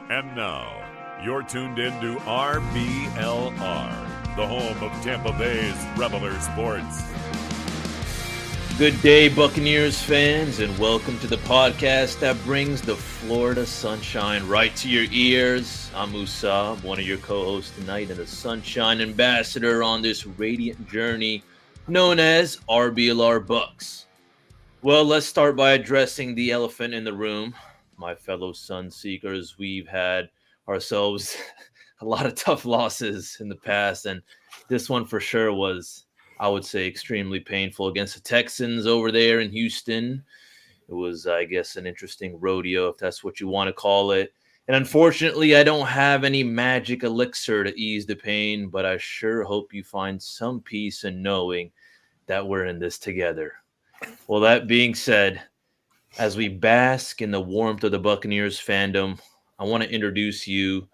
And now, you're tuned in to RBLR, the home of Tampa Bay's Reveler Sports. Good day, Buccaneers fans, and welcome to the podcast that brings the Florida sunshine right to your ears. I'm Musab, one of your co-hosts tonight, and the sunshine ambassador on this radiant journey known as RBLR Bucs. Well, let's start by addressing the elephant in the room. My fellow sun seekers, we've had ourselves a lot of tough losses in the past, and this one for sure was, I would say, extremely painful against the Texans over there in Houston. It was, I guess, an interesting rodeo, if that's what you want to call it. And unfortunately, I don't have any magic elixir to ease the pain, but I sure hope you find some peace in knowing that we're in this together. Well, that being said, as we bask in the warmth of the Buccaneers fandom, I want to introduce you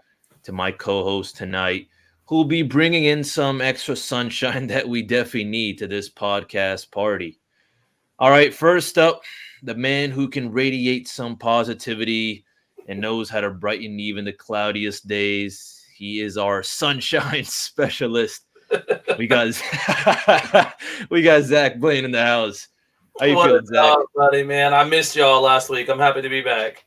to my co-host tonight, who will be bringing in some extra sunshine that we definitely need to this podcast party. All right, first up, the man who can radiate some positivity and knows how to brighten even the cloudiest days. He is our sunshine specialist. We got Zach Blaine in the house. How you feeling, Zach? Up, buddy, man? I missed y'all last week. I'm happy to be back.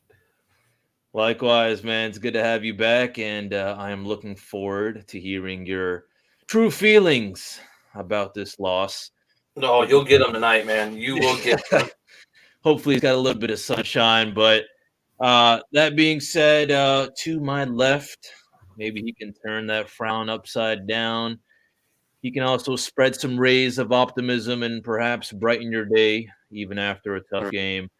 Likewise, man. It's good to have you back, and I am looking forward to hearing your true feelings about this loss. No, you'll get them tonight, man. You will get them. Hopefully, it's got a little bit of sunshine. But that being said, to my left, maybe he can turn that frown upside down. He can also spread some rays of optimism and perhaps brighten your day even after a tough game.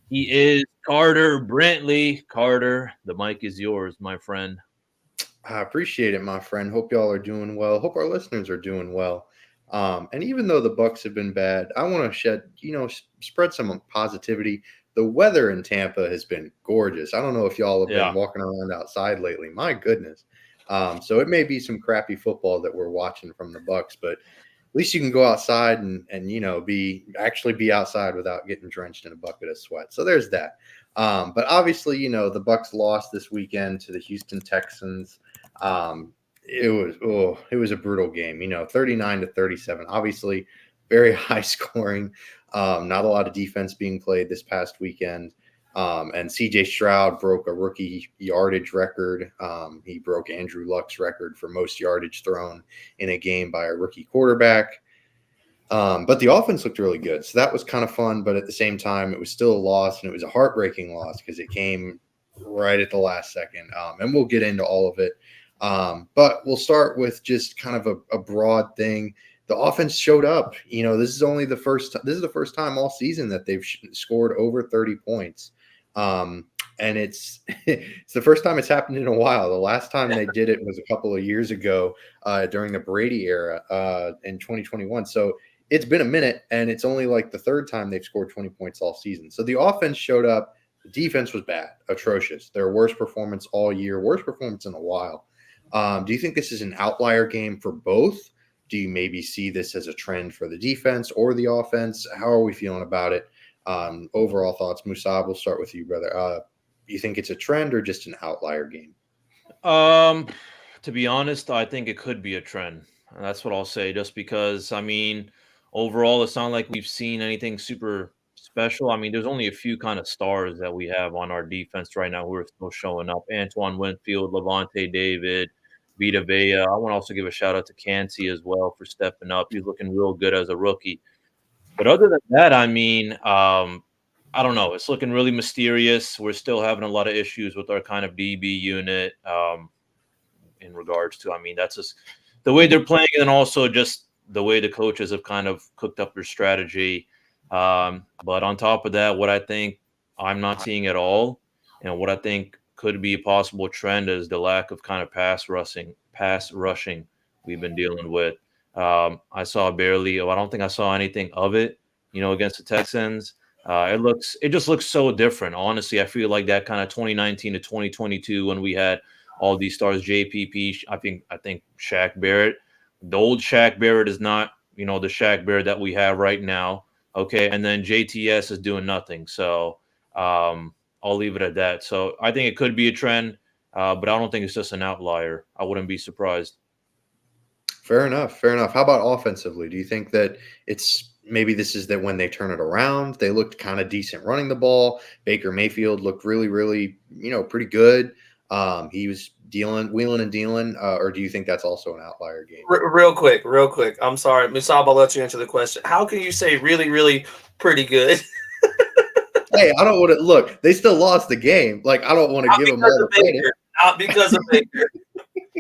He is Carter Brantley. Carter, the mic is yours, my friend. I appreciate it, my friend. Hope y'all are doing well. Hope our listeners are doing well. And even though the Bucs have been bad, I want to spread some positivity. The weather in Tampa has been gorgeous. I don't know if y'all have been walking around outside lately. My goodness. So it may be some crappy football that we're watching from the Bucs, but at least you can go outside and be outside without getting drenched in a bucket of sweat. So there's that. But obviously, the Bucs lost this weekend to the Houston Texans. It was a brutal game, 39-37. Obviously, very high scoring. Not a lot of defense being played this past weekend. And CJ Stroud broke a rookie yardage record. He broke Andrew Luck's record for most yardage thrown in a game by a rookie quarterback. But the offense looked really good. So that was kind of fun. But at the same time, it was still a loss, and it was a heartbreaking loss because it came right at the last second. And we'll get into all of it. But we'll start with just kind of a broad thing. The offense showed up. This is the first time all season that they've scored over 30 points. And it's the first time it's happened in a while. The last time they did it was a couple of years ago during the Brady era in 2021. So it's been a minute, and it's only like the third time they've scored 20 points all season. So the offense showed up. The defense was bad, atrocious. Their worst performance all year, worst performance in a while. Do you think this is an outlier game for both? Do you maybe see this as a trend for the defense or the offense? How are we feeling about it? Overall thoughts, Musab, we'll start with you, brother. You think it's a trend or just an outlier game? To be honest, I think it could be a trend. That's what I'll say, just because, overall, it's not like we've seen anything super special. There's only a few kind of stars that we have on our defense right now who are still showing up. Antoine Winfield, Levante David, Vita Vea. I want to also give a shout out to Cansey as well for stepping up. He's looking real good as a rookie. But other than that, I don't know. It's looking really mysterious. We're still having a lot of issues with our kind of DB unit in regards to, that's just the way they're playing, and also just the way the coaches have kind of cooked up their strategy. But on top of that, what I think I'm not seeing at all, and what I think could be a possible trend is the lack of kind of pass rushing we've been dealing with. I don't think I saw anything of it, against the Texans. It just looks so different. Honestly, I feel like that kind of 2019 to 2022 when we had all these stars, JPP, I think Shaq Barrett. The old Shaq Barrett is not, the Shaq Barrett that we have right now. Okay. And then JTS is doing nothing. So I'll leave it at that. So I think it could be a trend, but I don't think it's just an outlier. I wouldn't be surprised. Fair enough. Fair enough. How about offensively? Do you think that it's maybe this is that when they turn it around, they looked kind of decent running the ball? Baker Mayfield looked really, really, pretty good. He was wheeling and dealing. Or do you think that's also an outlier game? Real quick. I'm sorry, Musab. I'll let you answer the question. How can you say really, really pretty good? Hey, I don't want to look. They still lost the game. Like, I don't want to give them all the credit. Not because of Baker.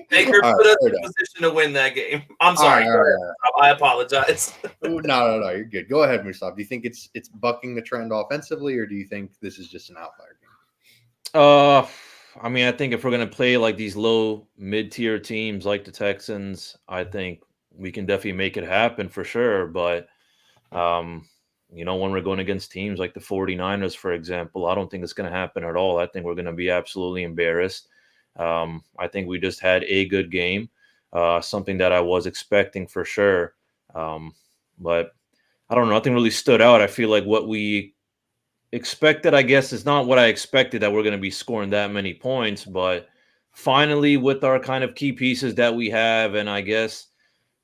Baker All put right, us fair in enough. position to win that game. I'm sorry. All right. I apologize. No, you're good. Go ahead, Musab. Do you think it's bucking the trend offensively, or do you think this is just an outlier game? I mean, I think if we're gonna play like these low mid-tier teams like the Texans, I think we can definitely make it happen for sure. But when we're going against teams like the 49ers, for example, I don't think it's gonna happen at all. I think we're gonna be absolutely embarrassed. I think we just had a good game, something that I was expecting for sure. But I don't know, nothing really stood out. I feel like what we expected, I guess, is not what I expected, that we're going to be scoring that many points. But finally, with our kind of key pieces that we have, and I guess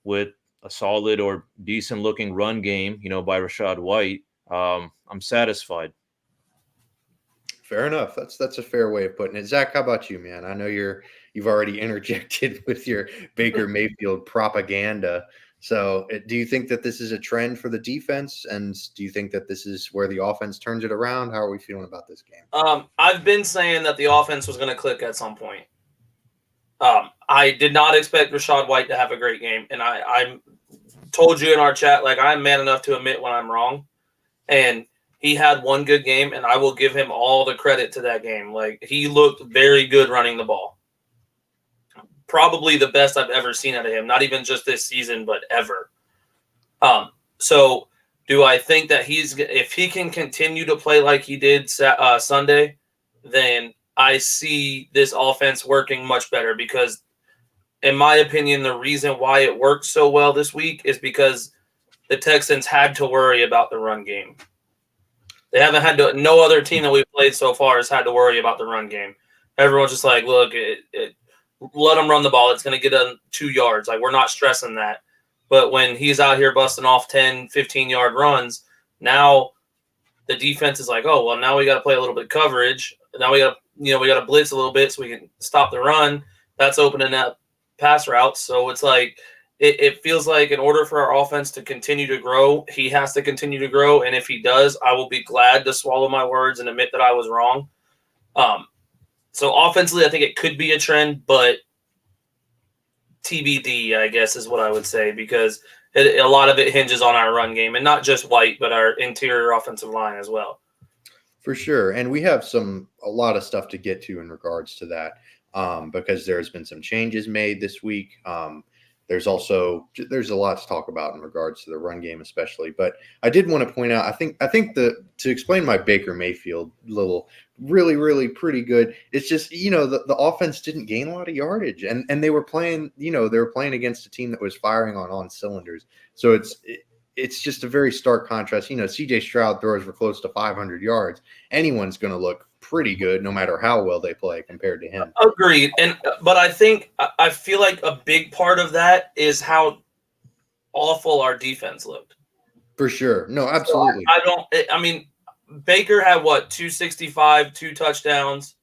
with a solid or decent looking run game, by Rachaad White, I'm satisfied. Fair enough. That's a fair way of putting it. Zach, how about you, man? I know you've already interjected with your Baker Mayfield propaganda. So, do you think that this is a trend for the defense, and do you think that this is where the offense turns it around? How are we feeling about this game? I've been saying that the offense was going to click at some point. I did not expect Rachaad White to have a great game, and I told you in our chat, like, I'm man enough to admit when I'm wrong, and he had one good game, and I will give him all the credit to that game. Like, he looked very good running the ball. Probably the best I've ever seen out of him, not even just this season, but ever. So do I think that if he can continue to play like he did Sunday, then I see this offense working much better, because in my opinion, the reason why it worked so well this week is because the Texans had to worry about the run game. They haven't had to. No other team that we've played so far has had to worry about the run game. Everyone's just like, look, let them run the ball. It's going to get them 2 yards. Like, we're not stressing that. But when he's out here busting off 10, 15-yard runs, now the defense is like, oh, well, now we got to play a little bit of coverage. Now we got to blitz a little bit so we can stop the run. That's opening up pass routes. So it's like, it feels like in order for our offense to continue to grow, he has to continue to grow. And if he does, I will be glad to swallow my words and admit that I was wrong. So offensively, I think it could be a trend, but TBD, I guess, is what I would say, because a lot of it hinges on our run game, and not just White, but our interior offensive line as well. For sure. And we have a lot of stuff to get to in regards to that, because there's been some changes made this week. There's a lot to talk about in regards to the run game, especially. But I did want to point out, I think to explain my Baker Mayfield little really, really pretty good. It's just, the offense didn't gain a lot of yardage, and they were playing, they were playing against a team that was firing on cylinders. So it's just a very stark contrast. CJ Stroud throws for close to 500 yards. Anyone's going to look pretty good no matter how well they play compared to him. Agreed. But I feel like a big part of that is how awful our defense looked. For sure. No, absolutely. So Baker had 265, 2 touchdowns.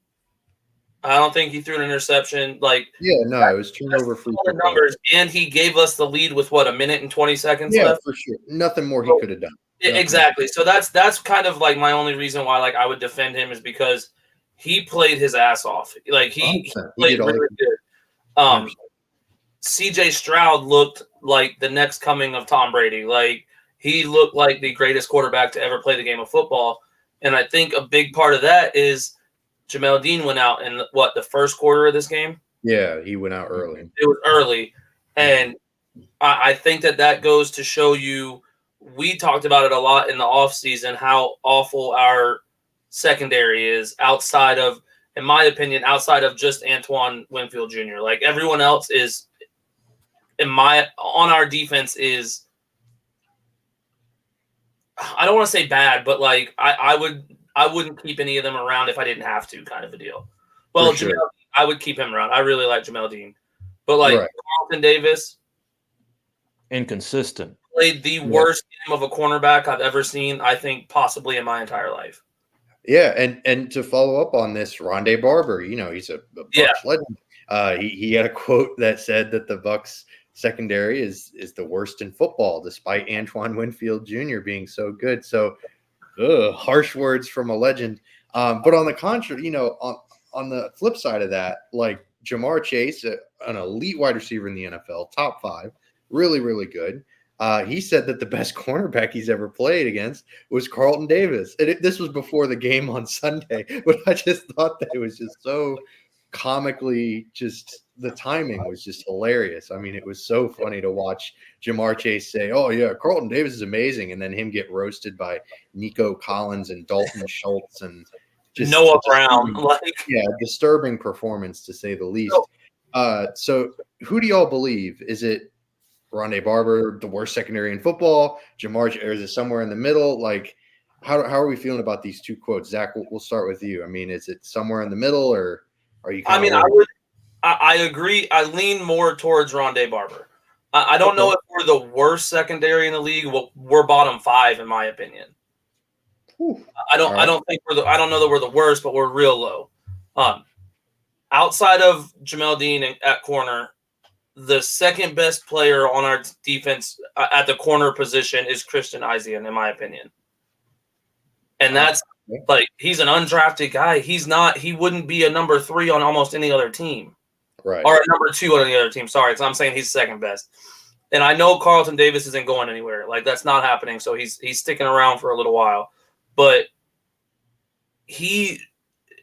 I don't think he threw an interception. It was turnover-free numbers, and he gave us the lead with a minute and 20 seconds left. Yeah, for sure. Nothing more he could have done. Exactly. So that's kind of like my only reason why I would defend him, is because he played his ass off. Like, he played really good. CJ Stroud looked like the next coming of Tom Brady. Like, he looked like the greatest quarterback to ever play the game of football. And I think a big part of that is Jamel Dean went out in the first quarter of this game. Yeah, he went out early. It was early. And I think that goes to show you, we talked about it a lot in the offseason, how awful our secondary is outside of, in my opinion, outside of just Antoine Winfield Jr. Like, everyone else is, on our defense is, I don't want to say bad, but like, I I wouldn't keep any of them around if I didn't have to, kind of a deal. Well, For sure. I would keep him around. I really like Jamel Dean. But like Right. Carlton Davis Inconsistent. played the worst game of a cornerback I've ever seen, I think, possibly in my entire life. Yeah, and to follow up on this, Rondé Barber, he's a Bucs legend. He had a quote that said that the Bucs secondary is the worst in football, despite Antoine Winfield Jr. being so good. So, harsh words from a legend. But on the contrary, on the flip side of that, like Jamar Chase, an elite wide receiver in the NFL, top 5, really, really good. He said that the best cornerback he's ever played against was Carlton Davis. And this was before the game on Sunday, but I just thought that it was just so comically, just the timing was just hilarious. I mean, it was so funny to watch Jamar Chase say, "Oh yeah, Carlton Davis is amazing," and then him get roasted by Nico Collins and Dalton Schultz and just Noah Brown. Disturbing performance to say the least. So who do y'all believe? Is it Rondé Barber, the worst secondary in football? Jamar, or is it somewhere in the middle? Like, how are we feeling about these two quotes? Zach, we'll start with you. I mean, is it somewhere in the middle, or are you? I agree. I lean more towards Rondé Barber. I don't know if we're the worst secondary in the league. We're bottom 5 in my opinion. I don't know that we're the worst, but we're real low. Outside of Jamel Dean at corner, the second best player on our defense at the corner position is Christian Isian, in my opinion. And that's like, he's an undrafted guy. He wouldn't be a number 3 on almost any other team. Right. Or a number 2 on any other team. Sorry. So I'm saying he's second best. And I know Carlton Davis isn't going anywhere. Like, that's not happening. So he's sticking around for a little while. But he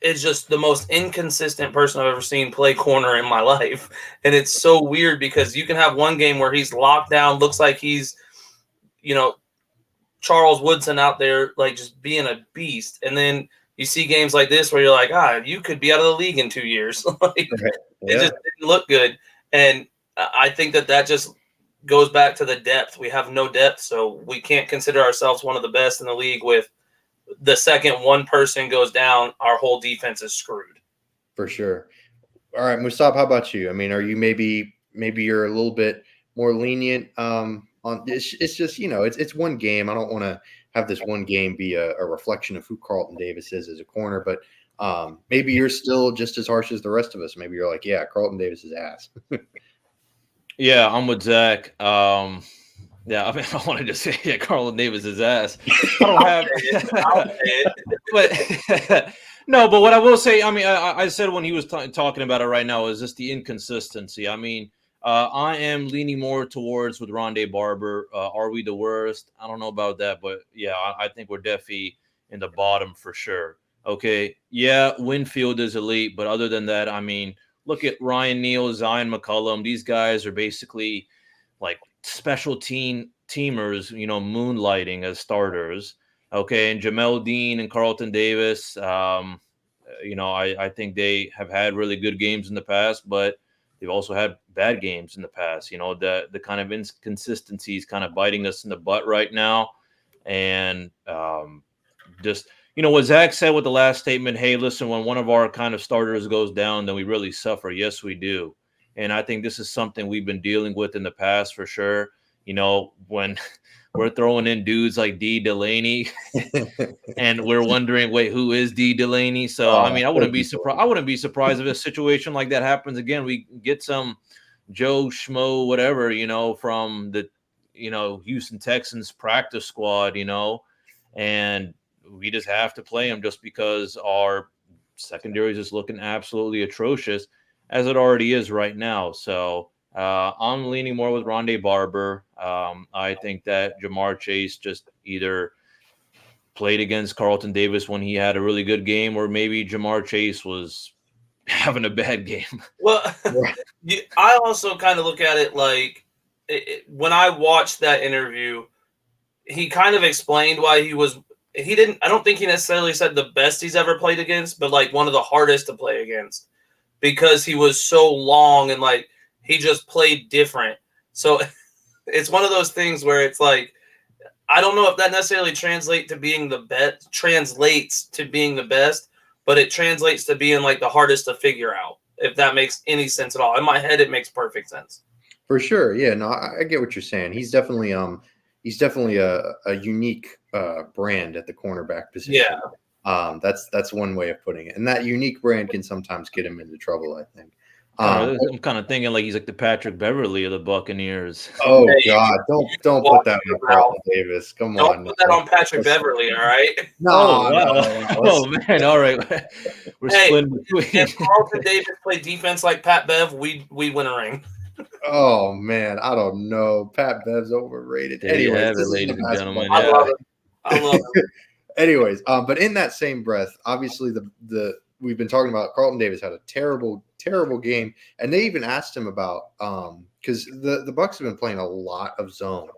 is just the most inconsistent person I've ever seen play corner in my life. And it's so weird because you can have one game where he's locked down, looks like he's, Charles Woodson out there, like, just being a beast. And then you see games like this where you're like, you could be out of the league in 2 years. It just didn't look good. And I think that just goes back to the depth. We have no depth, so we can't consider ourselves one of the best in the league. With the second one person goes down, our whole defense is screwed. For sure. All right, Musab, how about you? I mean, are you maybe you're a little bit more lenient on it's just, it's one game. I don't want to have this one game be a reflection of who Carlton Davis is as a corner, but maybe you're still just as harsh as the rest of us. Maybe you're like, yeah, Carlton Davis is ass. Yeah, I'm with Zach. I mean, I wanted to say, yeah, Carlton Davis is ass. I don't have but no, but what I will say, I mean, I said when he was talking about it right now is just the inconsistency. I mean, I am leaning more towards with Rondé Barber. Are we the worst? I don't know about that, but yeah, I think we're definitely in the bottom for sure. Okay, yeah, Winfield is elite, but other than that, I mean, look at Ryan Neal, Zion McCollum. These guys are basically like special teamers, moonlighting as starters. Okay, and Jamel Dean and Carlton Davis, I think they have had really good games in the past, but they've also had bad games in the past. The kind of inconsistencies kind of biting us in the butt right now. And just, what Zach said with the last statement, hey, listen, when one of our kind of starters goes down, then we really suffer. Yes, we do. And I think this is something we've been dealing with in the past for sure. When we're throwing in dudes like D. Delaney and we're wondering, wait, who is D. Delaney? So, I mean, I wouldn't be surprised if a situation like that happens again. We get some Joe Schmo, whatever, from the, Houston Texans practice squad, and we just have to play him just because our secondary is just looking absolutely atrocious as it already is right now. So I'm leaning more with Rondé Barber. I think that Jamar Chase just either played against Carlton Davis when he had a really good game, or maybe Jamar Chase was having a bad game. Well, I also kind of look at it like when I watched that interview, he kind of explained why I don't think he necessarily said the best he's ever played against, but like one of the hardest to play against because he was so long and like he just played different. So it's one of those things where it's like, I don't know if that necessarily translates to being the best, but it translates to being like the hardest to figure out, if that makes any sense at all. In my head, it makes perfect sense. For sure. Yeah, no, I get what you're saying. He's definitely a unique brand at the cornerback position. Yeah. That's one way of putting it. And that unique brand can sometimes get him into trouble, I think. I'm kind of thinking like he's like the Patrick Beverly of the Buccaneers. Oh Hey, God, don't put that on Carlton Davis. Come Don't on. put that on Patrick Beverly, all right? Oh No, wow! no. Oh man! All right, we're Hey, splitting between. if Carlton Davis played defense like Pat Bev, we win a ring. Oh man, I don't know. Pat Bev's overrated. There you Anyways, have it, this ladies isn't a and basketball. gentlemen. I Yeah. love it. I love it. Anyways, but in that same breath, obviously the we've been talking about Carlton Davis had a terrible game, and they even asked him about because the Bucs have been playing a lot of zone.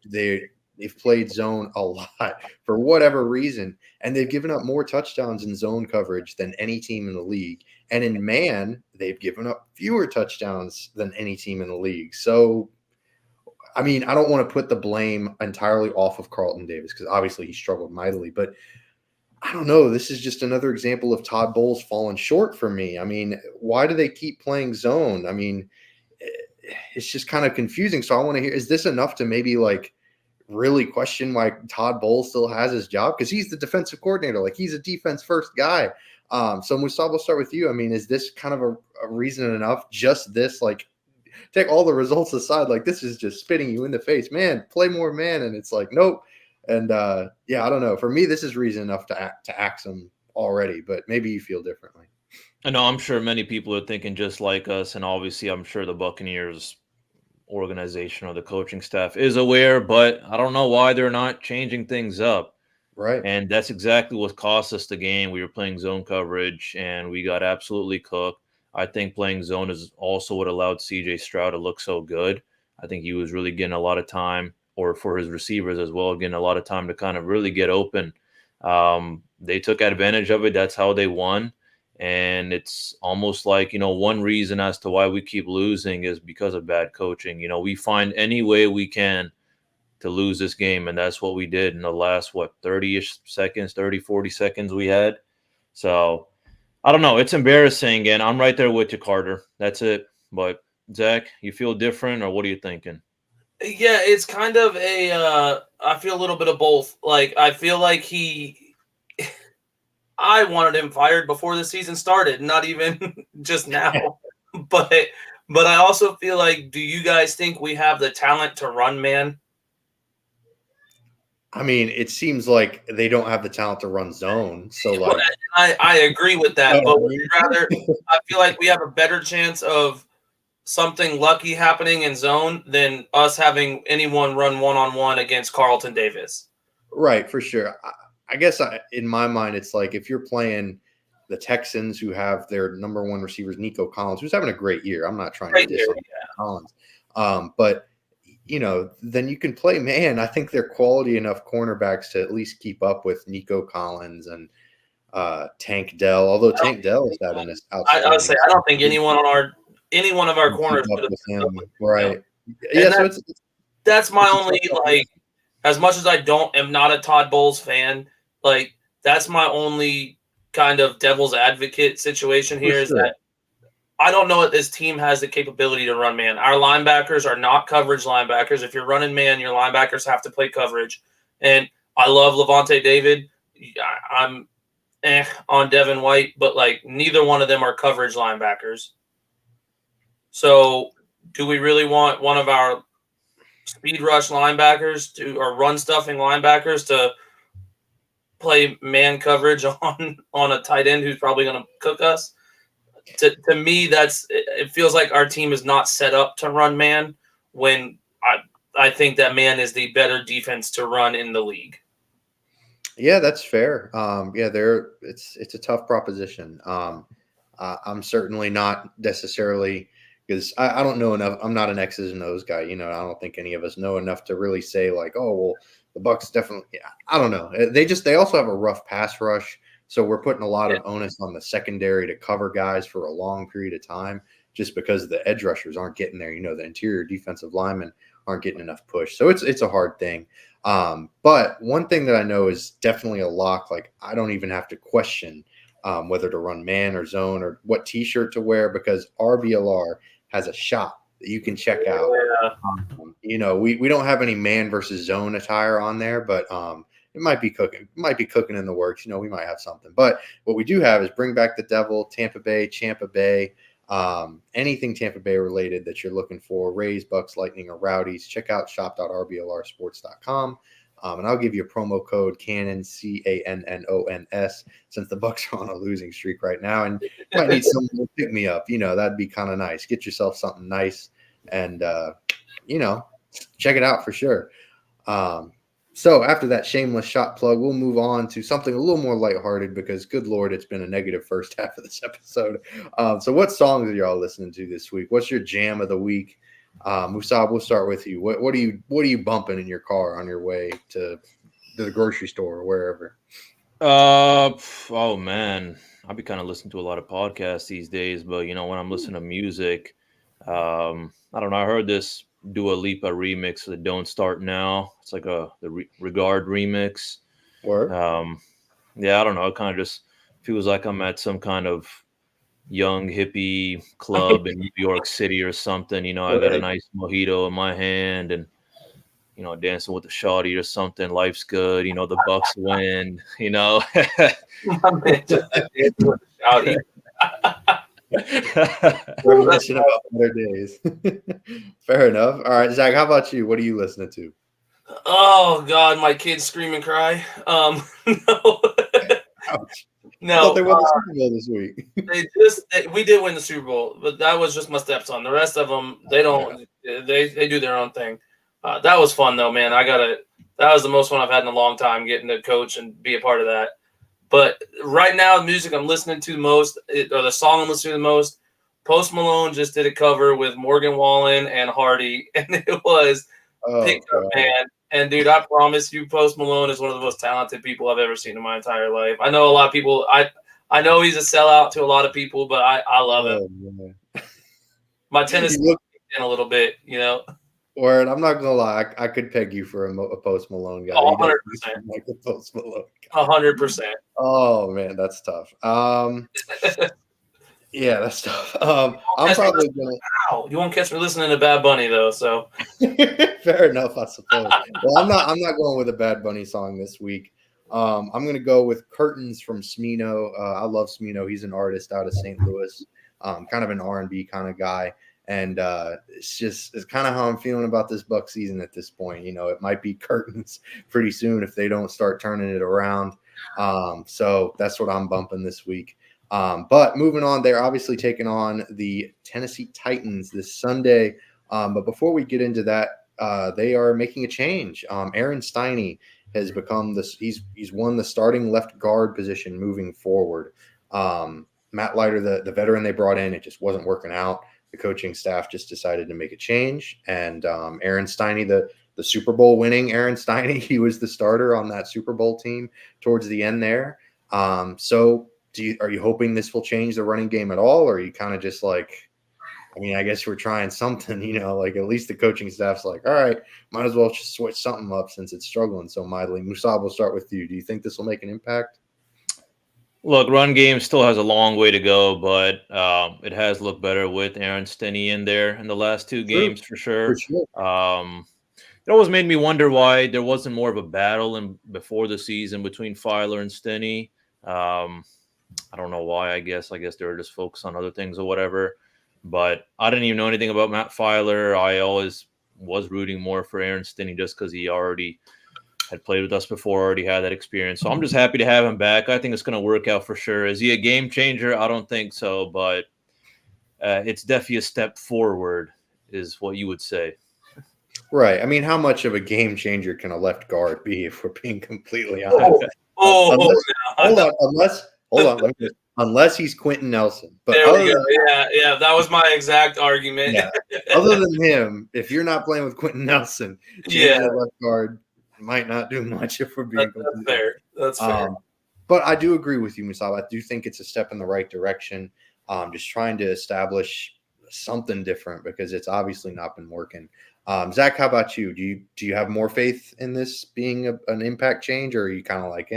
They've played zone a lot for whatever reason, and they've given up more touchdowns in zone coverage than any team in the league. And in man, they've given up fewer touchdowns than any team in the league. So, I mean, I don't want to put the blame entirely off of Carlton Davis because obviously he struggled mightily, but I don't know. This is just another example of Todd Bowles falling short for me. I mean, why do they keep playing zone? I mean, it's just kind of confusing. So I want to hear, is this enough to maybe like really question why Todd Bowles still has his job? Because he's the defensive coordinator. Like he's a defense first guy. So Musab, we'll start with you. I mean, is this kind of a reason enough? Just this, like, take all the results aside, like this is just spitting you in the face, man. Play more man, and it's like nope. And yeah, I don't know. For me, this is reason enough to axe him already. But maybe you feel differently. I know. I'm sure many people are thinking just like us, and obviously, I'm sure the Buccaneers organization or the coaching staff is aware, but I don't know why they're not changing things up. Right. And that's exactly what cost us the game. We were playing zone coverage and we got absolutely cooked. I think playing zone is also what allowed CJ Stroud to look so good. I think he was really getting a lot of time, or for his receivers as well, getting a lot of time to kind of really get open. They took advantage of it. That's how they won. And it's almost like, one reason as to why we keep losing is because of bad coaching. We find any way we can to lose this game, and that's what we did in the last 30-ish seconds, 30, 40 seconds we had. So I don't know, it's embarrassing, and I'm right there with you, Carter. That's it. But Zach, you feel different, or what are you thinking? Yeah, it's kind of I feel a little bit of both. Like I feel like I wanted him fired before the season started, not even just now. but I also feel like, do you guys think we have the talent to run man? I mean, it seems like they don't have the talent to run zone. So, like, I agree with that, but would you rather? I feel like we have a better chance of something lucky happening in zone than us having anyone run one-on-one against Carlton Davis. Right, for sure. I guess in my mind, it's like if you're playing the Texans, who have their number one receivers, Nico Collins, who's having a great year. I'm not trying to diss Collins, but then you can play man. I think they're quality enough cornerbacks to at least keep up with Nico Collins and Tank Dell. Although Tank Dell is out in this outstanding. I would say I don't think any one of our corners keep up with him. Right. Yeah, so that's my only like. As much as I am not a Todd Bowles fan, like that's my only kind of devil's advocate situation here is that I don't know if this team has the capability to run man. Our linebackers are not coverage linebackers. If you're running man, your linebackers have to play coverage. And I love Levante David. I'm on Devin White, but like neither one of them are coverage linebackers. So do we really want one of our speed rush linebackers or run stuffing linebackers to play man coverage on a tight end who's probably going to cook us? To me, it feels like our team is not set up to run man when I think that man is the better defense to run in the league. Yeah, that's fair. It's a tough proposition. I'm certainly not necessarily because I don't know enough. I'm not an X's and O's guy. I don't think any of us know enough to really say like, oh, well, the Bucs definitely. I don't know. They also have a rough pass rush, so we're putting a lot of onus on the secondary to cover guys for a long period of time, just because the edge rushers aren't getting there. The interior defensive linemen aren't getting enough push, so it's a hard thing. But one thing that I know is definitely a lock. Like I don't even have to question whether to run man or zone or what T-shirt to wear because RBLR has a shop that you can check out. We don't have any man versus zone attire on there, but it might be cooking. It might be cooking in the works. We might have something. But what we do have is Bring Back the Devil, Tampa Bay, Champa Bay, anything Tampa Bay related that you're looking for, Rays, Bucs, Lightning, or Rowdies. Check out shop.rblrsports.com. And I'll give you a promo code Cannon, CANNONS, since the Bucs are on a losing streak right now. And you might need someone to pick me up. That'd be kind of nice. Get yourself something nice and, check it out for sure. So after that shameless shot plug, we'll move on to something a little more lighthearted because, good Lord, it's been a negative first half of this episode. So what songs are y'all listening to this week? What's your jam of the week? Musab, we'll start with you. What are you bumping in your car on your way to the grocery store or wherever? Oh man, I'll be kind of listening to a lot of podcasts these days, but when I'm listening to music, I don't know. I heard this Dua Lipa remix of the "Don't Start Now." It's like the Regard remix. Word. Yeah, I don't know. It kind of just feels like I'm at some kind of young hippie club in New York City or something. I got a nice mojito in my hand and dancing with the shawty or something. Life's good. The Bucs win. Reminiscing about better days. Fair enough. All right, Zach, how about you? What are you listening to? Oh God, my kids scream and cry. No. Ouch. No, I thought they won the Super Bowl this week. We did win the Super Bowl, but that was just my stepson. The rest of them, they don't. They do their own thing. That was fun though, man. That was the most fun I've had in a long time, getting to coach and be a part of that. But right now, the music I'm listening to the most, or the song I'm listening to the most, Post Malone just did a cover with Morgan Wallen and Hardy, and it was Pick Up Man. And dude, I promise you, Post Malone is one of the most talented people I've ever seen in my entire life. I know a lot of people. I know he's a sellout to a lot of people, but I love him. Man. My tennis kicked in a little bit, Word, I'm not gonna lie, I could peg you for a Post Malone guy. 100%. Like a Post Malone guy. 100%. Oh man, that's tough. Yeah, that's tough. I'm probably gonna. Wow, you won't catch me listening to Bad Bunny though. So fair enough, I suppose. Well, I'm not going with a Bad Bunny song this week. I'm gonna go with Curtains from Smino. I love Smino. He's an artist out of St. Louis. Kind of an R&B kind of guy. And it's kind of how I'm feeling about this Buck season at this point. It might be curtains pretty soon if they don't start turning it around. So that's what I'm bumping this week. But moving on, they're obviously taking on the Tennessee Titans this Sunday. But before we get into that, they are making a change. Aaron Stiney has become this. He's won the starting left guard position moving forward. Matt Leiter, the veteran they brought in, it just wasn't working out. The coaching staff just decided to make a change, and Aaron Stiney, the Super Bowl winning Aaron Stiney, he was the starter on that Super Bowl team towards the end there. So are you hoping this will change the running game at all, or are you kind of just like, I guess we're trying something, like at least the coaching staff's like, all right, might as well just switch something up since it's struggling so mightily. Musab, we'll start with you. Do you think this will make an impact? Look, run game still has a long way to go, but it has looked better with Aaron Stiney in there in the last two games for sure. It always made me wonder why there wasn't more of a battle before the season between Filer and Stiney. I don't know why. I guess they were just focused on other things or whatever. But I didn't even know anything about Matt Filer. I always was rooting more for Aaron Stiney just because he already had played with us before, already had that experience. So I'm just happy to have him back. I think it's going to work out for sure. Is he a game changer? I don't think so, but it's definitely a step forward is what you would say. Right. How much of a game changer can a left guard be if we're being completely honest? Unless he's Quentin Nelson. But there we go. Yeah, that was my exact argument. Yeah. Other than him, if you're not playing with Quentin Nelson, left guard might not do much if we're being that's fair. That's fair. But I do agree with you, Musab. I do think it's a step in the right direction. Just trying to establish something different because it's obviously not been working. Zach, how about you? Do you have more faith in this being an impact change, or are you kind of like,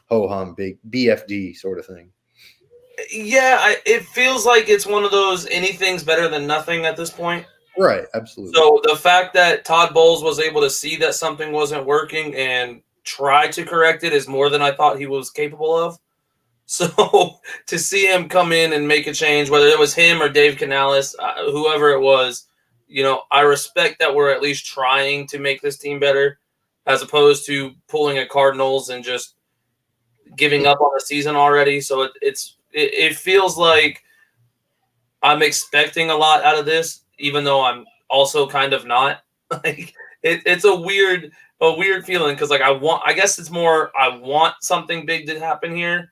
ho hum, big BFD sort of thing? Yeah, it feels like it's one of those anything's better than nothing at this point. Right, absolutely. So the fact that Todd Bowles was able to see that something wasn't working and try to correct it is more than I thought he was capable of. So to see him come in and make a change, whether it was him or Dave Canales, whoever it was, I respect that we're at least trying to make this team better, as opposed to pulling a Cardinals and just giving up on the season already. So it feels like I'm expecting a lot out of this, even though I'm also kind of not. Like it's a weird feeling because I guess it's more I want something big to happen here,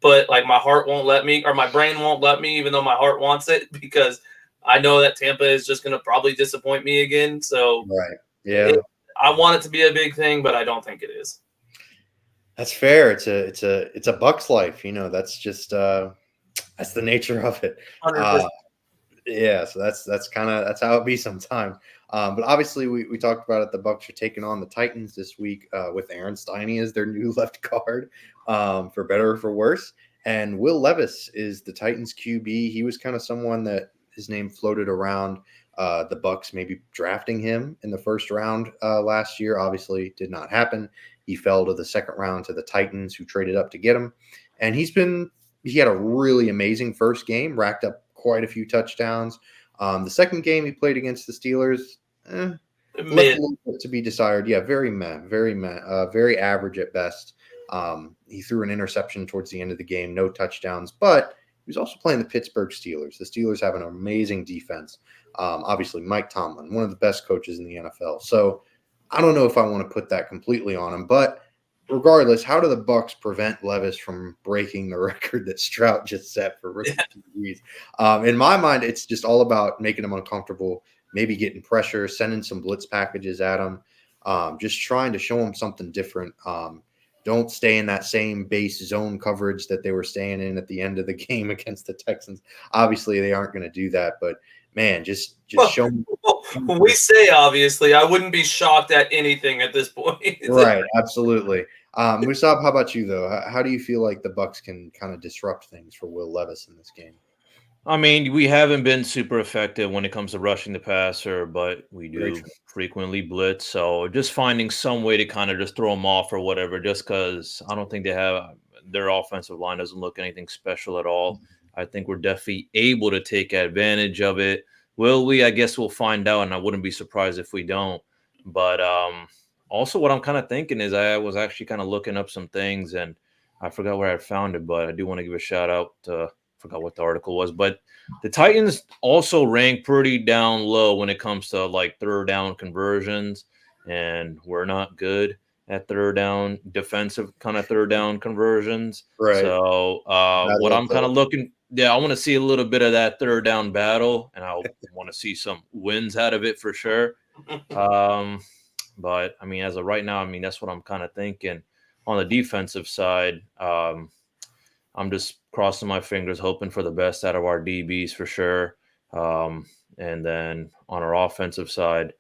but like my heart won't let me or my brain won't let me, even though my heart wants it because I know that Tampa is just going to probably disappoint me again. So right, yeah, I want it to be a big thing, but I don't think it is. that's fair. It's a Bucs life, That's just that's the nature of it. 100%. Yeah, so that's how it be sometime. But obviously, we talked about it. The Bucs are taking on the Titans this week with Aaron Stiney as their new left guard, for better or for worse. And Will Levis is the Titans QB. He was kind of someone that his name floated around the Bucs maybe drafting him in the first round last year. Obviously, did not happen. He fell to the second round to the Titans, who traded up to get him. And he had a really amazing first game, racked up quite a few touchdowns. The second game he played against the Steelers, left a little bit to be desired. Yeah, very very average at best. He threw an interception towards the end of the game, no touchdowns, but he was also playing the Pittsburgh Steelers. The Steelers have an amazing defense. Obviously, Mike Tomlin, one of the best coaches in the NFL. So I don't know if I want to put that completely on him, but regardless, how do the Bucs prevent Levis from breaking the record that Stroud just set for rookie QBs? In my mind, it's just all about making him uncomfortable, maybe getting pressure, sending some blitz packages at him, just trying to show him something different. Don't stay in that same base zone coverage that they were staying in at the end of the game against the Texans. Obviously, they aren't going to do that, but man, just show me. When we say obviously, I wouldn't be shocked at anything at this point. Right, absolutely. Musab, how about you though? How do you feel like the Bucs can kind of disrupt things for Will Levis in this game? I mean, we haven't been super effective when it comes to rushing the passer, but we do frequently blitz. So just finding some way to kind of just throw them off or whatever, just because I don't think their offensive line doesn't look anything special at all. I think we're definitely able to take advantage of it. Will we? I guess we'll find out, and I wouldn't be surprised if we don't. But also what I'm kind of thinking is I was actually kind of looking up some things, and I forgot where I found it, but I do want to give a shout out to forgot what the article was, but the Titans also rank pretty down low when it comes to like third down conversions, and we're not good at defensive kind of third down conversions. Right. So what I'm kind of looking, I want to see a little bit of that third down battle, and I want to see some wins out of it for sure. But I mean, as of right now, I mean, that's what I'm kind of thinking. On the defensive side, I'm just crossing my fingers, hoping for the best out of our DBs for sure. And then on our offensive side,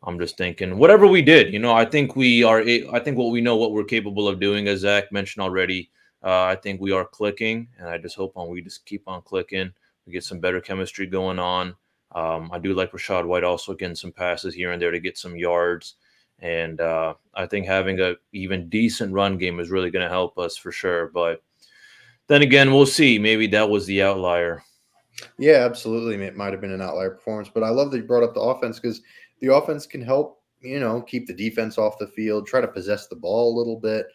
I'm just thinking whatever we did, I think what we know what we're capable of doing, as Zach mentioned already. I think we are clicking, and I just hope we just keep on clicking. We get some better chemistry going on. I do like Rachaad White also getting some passes here and there to get some yards. And I think having a even decent run game is really going to help us for sure. But then again, we'll see. Maybe that was the outlier. Yeah, absolutely. It might have been an outlier performance, but I love that you brought up the offense because the offense can help, keep the defense off the field, try to possess the ball a little bit,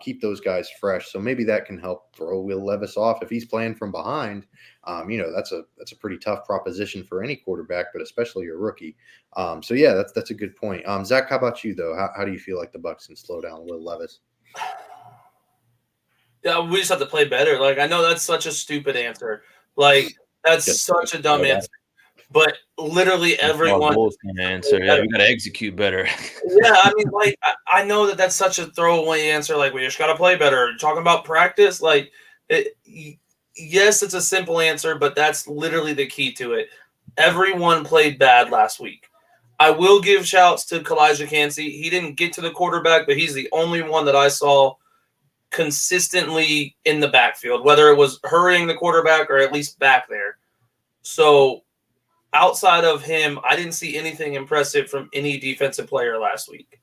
keep those guys fresh. So maybe that can help throw Will Levis off if he's playing from behind. That's a pretty tough proposition for any quarterback, but especially a rookie. So yeah, that's a good point. Zach, how about you though? How do you feel like the Bucs can slow down Will Levis? Yeah, we just have to play better. Like, I know that's such a stupid answer. Like, that's such a dumb answer. But literally everyone can answer. Yeah, we got to execute better. Yeah, I mean, like, I know that's such a throwaway answer. Like, we just got to play better. Talking about practice, like, yes, it's a simple answer, but that's literally the key to it. Everyone played bad last week. I will give shouts to Kalijah Cansey. He didn't get to the quarterback, but he's the only one that I saw consistently in the backfield, whether it was hurrying the quarterback or at least back there. So outside of him, I didn't see anything impressive from any defensive player last week.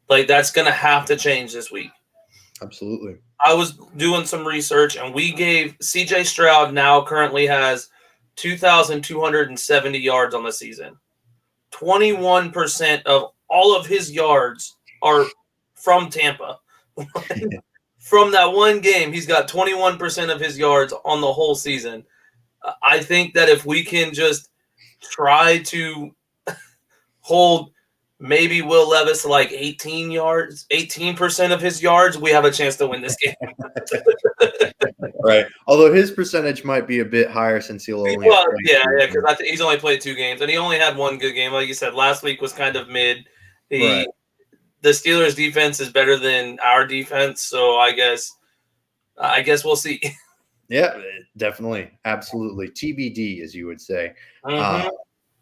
Like, that's going to have to change this week. Absolutely. I was doing some research, and we gave C.J. Stroud now currently has 2,270 yards on the season. 21% of all of his yards are from Tampa. From that one game, he's got 21% of his yards on the whole season. I think that if we can just try to hold maybe Will Levis to like 18% of his yards, we have a chance to win this game. Right. Although his percentage might be a bit higher since he'll only because I think he's only played 2 games, and he only had one good game. Like you said, last week was kind of mid. Right. The Steelers' defense is better than our defense, so I guess we'll see. Yeah, definitely. Absolutely. TBD, as you would say. Mm-hmm.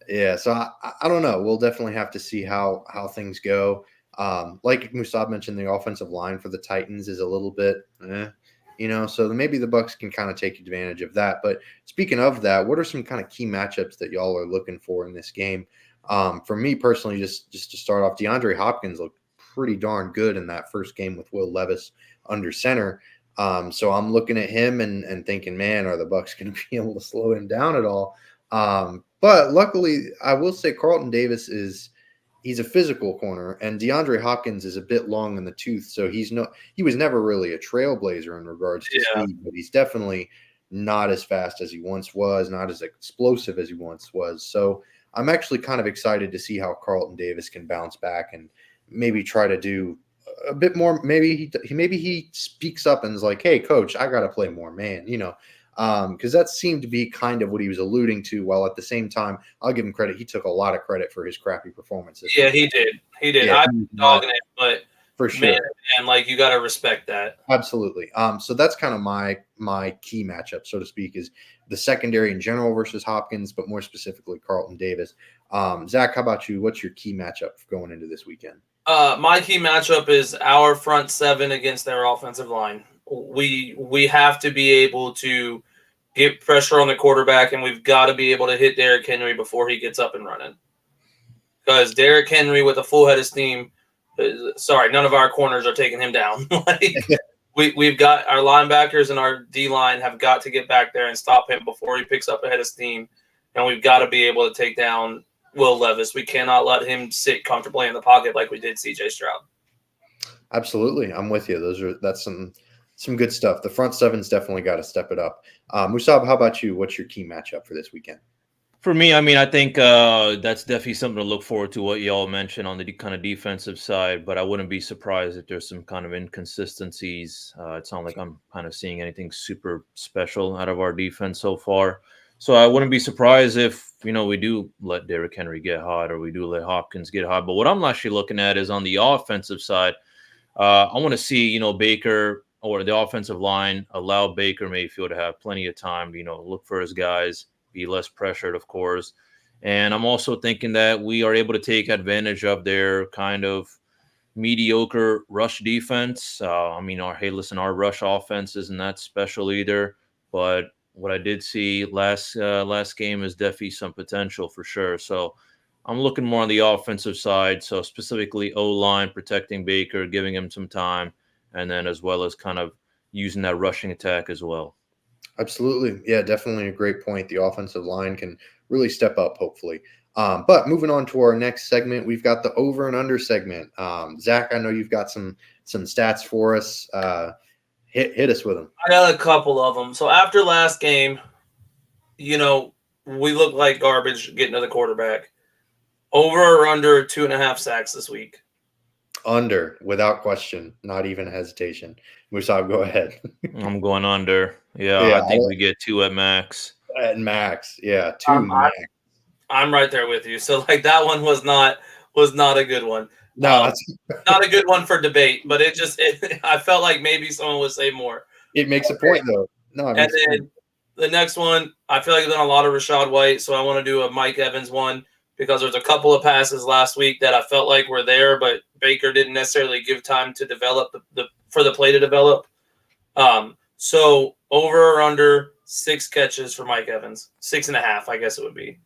Yeah, so I don't know. We'll definitely have to see how things go. Like Musab mentioned, the offensive line for the Titans is a little bit, so maybe the Bucs can kind of take advantage of that. But speaking of that, what are some kind of key matchups that y'all are looking for in this game? For me personally, just to start off, DeAndre Hopkins looked pretty darn good in that first game with Will Levis under center. So I'm looking at him and thinking, man, are the Bucs going to be able to slow him down at all? But luckily, I will say Carlton Davis he's a physical corner, and DeAndre Hopkins is a bit long in the tooth. So he was never really a trailblazer in regards to speed, but he's definitely not as fast as he once was, not as explosive as he once was. So I'm actually kind of excited to see how Carlton Davis can bounce back and maybe try to do a bit more. Maybe he speaks up and is like, "Hey, coach, I got to play more man," because that seemed to be kind of what he was alluding to. While at the same time, I'll give him credit. He took a lot of credit for his crappy performances. Yeah, he did. Yeah, I'm dogging it, but for sure, man, like, you got to respect that. Absolutely. So that's kind of my key matchup, so to speak, is the secondary in general versus Hopkins, but more specifically Carlton Davis. Zach, how about you? What's your key matchup going into this weekend? My key matchup is our front seven against their offensive line. We have to be able to get pressure on the quarterback, and we've got to be able to hit Derrick Henry before he gets up and running. Because Derrick Henry with a full head of steam, none of our corners are taking him down. We've got our linebackers and our D-line have got to get back there and stop him before he picks up a head of steam, and we've got to be able to take down Will Levis. We cannot let him sit comfortably in the pocket like we did C.J. Stroud. Absolutely, I'm with you. That's some good stuff. The front seven's definitely got to step it up. Musab, how about you? What's your key matchup for this weekend? For me, I think that's definitely something to look forward to, what y'all mentioned on the kind of defensive side, but I wouldn't be surprised if there's some kind of inconsistencies. It's not like I'm kind of seeing anything super special out of our defense so far. So I wouldn't be surprised if, we do let Derrick Henry get hot or we do let Hopkins get hot. But what I'm actually looking at is on the offensive side, I want to see, Baker or the offensive line allow Baker Mayfield to have plenty of time to, look for his guys, be less pressured, of course. And I'm also thinking that we are able to take advantage of their kind of mediocre rush defense. Our rush offense isn't that special either. But what I did see last game is definitely some potential for sure. So I'm looking more on the offensive side. So specifically O-line, protecting Baker, giving him some time, and then as well as kind of using that rushing attack as well. Absolutely. Yeah, definitely a great point. The offensive line can really step up, hopefully. But moving on to our next segment, we've got the over and under segment. Zach, I know you've got some stats for us. Hit us with them. I got a couple of them. So after last game, we look like garbage getting to the quarterback. Over or under 2.5 sacks this week? Under, without question, not even hesitation. Musab, go ahead. I'm going under. Yeah, I think we get 2 at max. At max, yeah, 2 max. I'm right there with you. So that one was not a good one. No, not a good one for debate, but I felt like maybe someone would say more. It makes a point though. No, and then the next one, I feel like I've done a lot of Rachaad White, so I want to do a Mike Evans one. because there's a couple of passes last week that I felt like were there, but Baker didn't necessarily give time to develop for the play to develop. So over or under 6 catches for Mike Evans, 6.5, I guess it would be.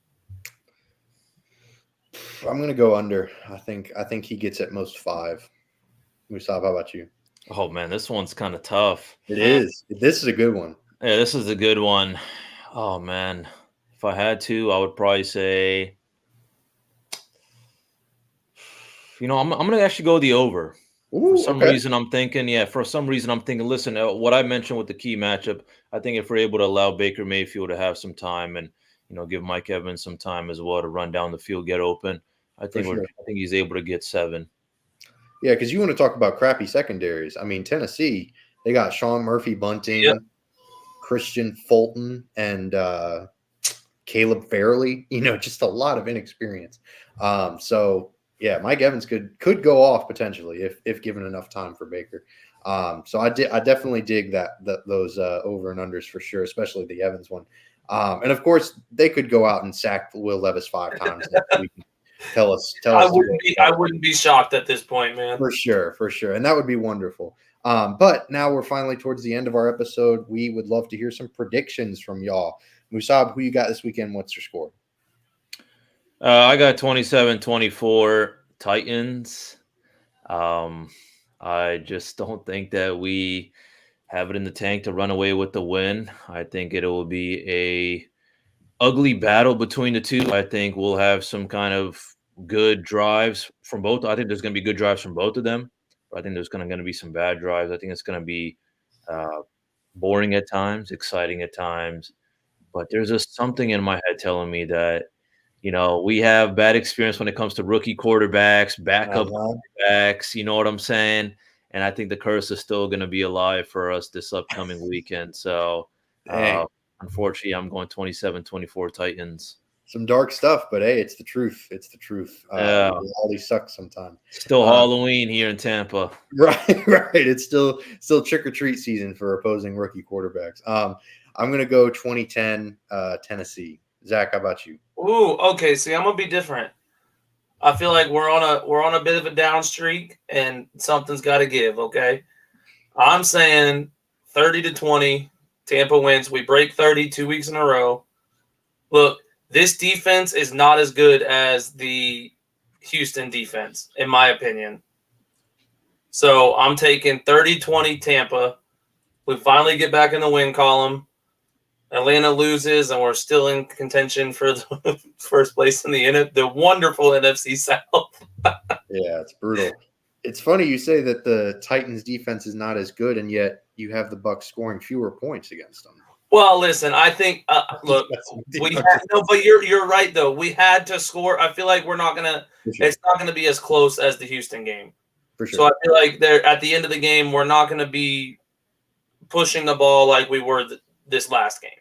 I'm gonna go under. I think he gets at most 5. Musab, how about you? Oh man, this one's kind of tough. It is. This is a good one. Yeah, this is a good one. Oh man, if I had to, I would probably say, I'm gonna actually go the over. Ooh, For some reason, I'm thinking, listen, what I mentioned with the key matchup, I think if we're able to allow Baker Mayfield to have some time and, give Mike Evans some time as well to run down the field, get open, I think he's able to get 7. Yeah, because you want to talk about crappy secondaries. I mean, Tennessee, they got Sean Murphy-Bunting, Christian Fulton, and Caleb Farley. Just a lot of inexperience. So yeah, Mike Evans could go off potentially if given enough time for Baker. So I definitely dig those over and unders for sure, especially the Evans one. And of course, they could go out and sack Will Levis 5 times next week. Tell us. I wouldn't be shocked at this point, man. For sure, and that would be wonderful. But now we're finally towards the end of our episode. We would love to hear some predictions from y'all. Musab, who you got this weekend? What's your score? I got 27-24 Titans. I just don't think that we have it in the tank to run away with the win. I think it will be a ugly battle between the two. I think we'll have some kind of good drives from both. I think there's going to be good drives from both of them. But I think there's going to be some bad drives. I think it's going to be boring at times, exciting at times. But there's just something in my head telling me that, we have bad experience when it comes to rookie quarterbacks, backup quarterbacks, you know what I'm saying? And I think the curse is still going to be alive for us this upcoming weekend. So, unfortunately, I'm going 27-24 Titans. Some dark stuff, but hey, it's the truth. It's the truth. Reality sucks sometimes. Still Halloween here in Tampa. Right. It's still trick or treat season for opposing rookie quarterbacks. I'm gonna go 2010 Tennessee. Zach, how about you? Ooh, okay. See, I'm gonna be different. I feel like we're on a bit of a down streak, and something's got to give. Okay, I'm saying 30-20. Tampa wins. We break 30 2 weeks in a row. Look, this defense is not as good as the Houston defense, in my opinion. So I'm taking 30-20 Tampa. We finally get back in the win column. Atlanta loses, and we're still in contention for the first place in the wonderful NFC South. Yeah, it's brutal. It's funny you say that the Titans defense is not as good, and yet you have the Bucs scoring fewer points against them. Well, listen, I think look, but you're right though. We had to score. I feel like we're not gonna. Sure. It's not gonna be as close as the Houston game. For sure. So I feel like at the end of the game, we're not gonna be pushing the ball like we were this last game.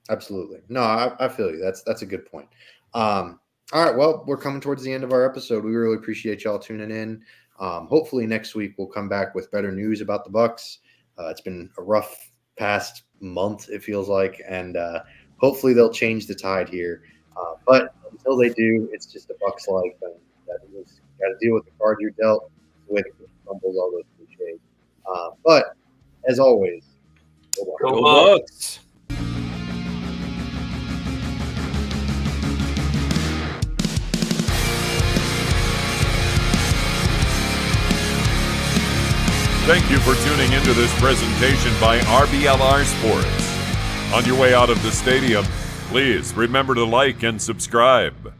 Absolutely. No, I feel you. That's a good point. All right. Well, we're coming towards the end of our episode. We really appreciate y'all tuning in. Hopefully next week we'll come back with better news about the Bucs. It's been a rough past month, it feels like, and hopefully they'll change the tide here. But until they do, it's just a Bucs life, and that you got to deal with the cards you're dealt, the way the cookie crumbles, all those cliches. But as always, go Bucs. Thank you for tuning into this presentation by RBLR Sports. On your way out of the stadium, please remember to like and subscribe.